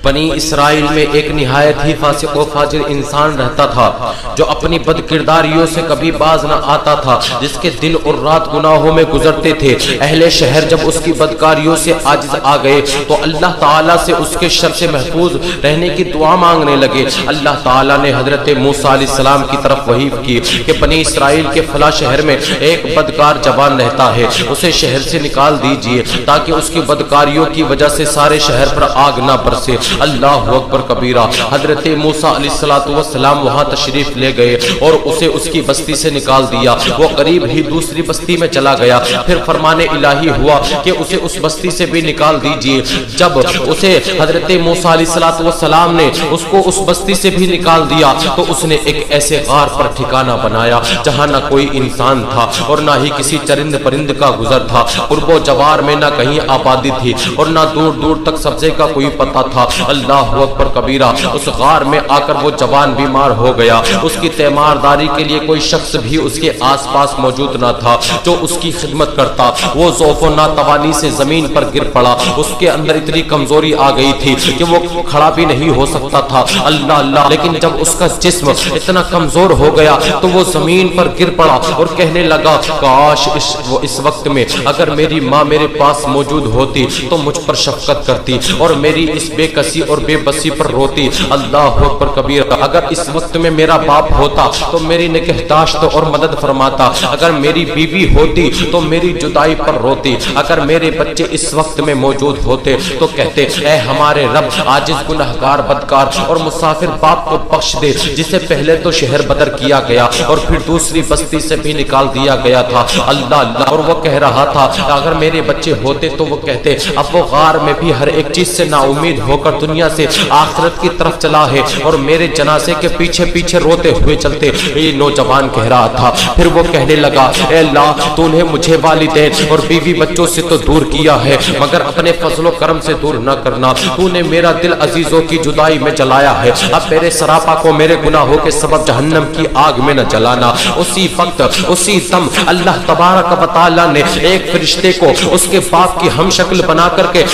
بنی اسرائیل میں ایک نہایت ہی فاسق و فاجر انسان رہتا تھا جو اپنی بد کرداریوں سے کبھی باز نہ آتا تھا، جس کے دن اور رات گناہوں میں گزرتے تھے۔ اہل شہر جب اس کی بدکاریوں سے عاجز آ گئے تو اللہ تعالیٰ سے اس کے شر سے محفوظ رہنے کی دعا مانگنے لگے۔ اللہ تعالیٰ نے حضرت موسیٰ علیہ السلام کی طرف وحی کی کہ بنی اسرائیل کے فلاں شہر میں ایک بدکار جوان رہتا ہے، اسے شہر سے نکال دیجئے تاکہ اس کی بدکاریوں کی وجہ سے سارے شہر پر آگ نہ برسے۔ اللہ اکبر کبیرہ۔ حضرت موسیٰ علیہ السلام وہاں تشریف لے گئے اور اسے اس کی بستی سے نکال دیا۔ وہ قریب ہی دوسری بستی میں چلا گیا، پھر فرمان الہی ہوا کہ اسے اس بستی سے بھی نکال دیجئے۔ جب اسے حضرت موسیٰ علیہ السلام نے اس کو اس بستی سے بھی نکال دیا تو اس نے ایک ایسے غار پر ٹھکانہ بنایا جہاں نہ کوئی انسان تھا اور نہ ہی کسی چرند پرند کا گزر تھا۔ قرب و جوار میں نہ کہیں آبادی تھی اور نہ دور دور تک سبزے کا کوئی پتہ تھا۔ اللہ اکبر کبیرہ۔ اس غار میں آ کر وہ جوان بیمار ہو گیا۔ اس کی تیمارداری کے لیے کوئی شخص بھی اس کے آس پاس موجود نہ تھا جو اس کی خدمت کرتا۔ وہ ضعف و ناتوانی سے زمین پر گر پڑا۔ اس کے اندر اتنی کمزوری آ گئی تھی کہ وہ کھڑا بھی نہیں ہو سکتا تھا۔ اللہ اللہ، لیکن جب اس کا جسم اتنا کمزور ہو گیا تو وہ زمین پر گر پڑا اور کہنے لگا، کاش اس وقت میں اگر میری ماں میرے پاس موجود ہوتی تو مجھ پر شفقت کرتی اور میری اس بے کسی اور بے بسی پر روتی۔ اللہ اکبر کبیرہ۔ اگر اس وقت میں میرا باپ ہوتا تو میری نگہداشت اور مدد فرماتا، اگر میری بیوی ہوتی تو میری جدائی پر روتی، اگر میرے بچے اس وقت میں موجود ہوتے تو کہتے، اے ہمارے رب، عاجز گنہگار بدکار اور مسافر باپ کو بخش دے جسے پہلے تو شہر بدر کیا گیا اور پھر دوسری بستی سے بھی نکال دیا گیا تھا۔ اللہ اللہ۔ اور وہ کہہ رہا تھا اگر میرے بچے ہوتے تو وہ کہتے، اب وہ غار میں بھی ہر ایک چیز سے نا امید ہو کر دنیا سے آخرت کی طرف چلا ہے اور میرے جنازے کے پیچھے پیچھے روتے ہوئے چلتے۔ یہ نوجوان کہہ رہا تھا۔ پھر وہ کہنے لگا، اے اللہ، تو نے مجھے والدین اور بیوی بچوں سے تو دور کیا ہے مگر اپنے فضل و کرم سے دور نہ کرنا۔ تو نے میرا دل عزیزوں کی جدائی میں جلایا ہے، اب میرے سراپا کو میرے گناہوں کے سبب جہنم کی آگ میں نہ جلانا۔ اسی وقت اسی دم اللہ تبارک و تعالی نے ایک فرشتے کو اس کے باپ کی ہم شکل بنا کر کے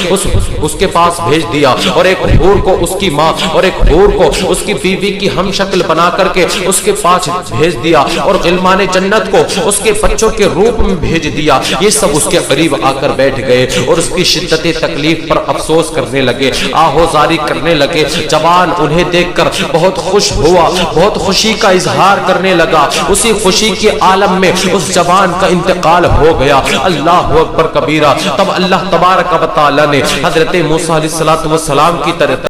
اس کے پاس بھیج دیا اور ایک حور کو اس کی ماں اور ایک حور کو اس کی بیوی کی ہم شکل بنا کر کے اس کے پاس بھیج دیا اور غلمان جنت کو اس کے بچوں کے روپ میں بھیج دیا۔ یہ سب اس کے قریب آ کر بیٹھ گئے اور اس کی شدت تکلیف پر افسوس کرنے لگے، آہوزاری کرنے لگے۔ جوان انہیں دیکھ کر بہت خوش ہوا، بہت خوشی کا اظہار کرنے لگا۔ اسی خوشی کے عالم میں اس جوان کا انتقال ہو گیا۔ اللہ اکبر کبیرہ۔ تب اللہ تبارک و تعالی نے حضرت موسیٰ علیہ السلام کی طرف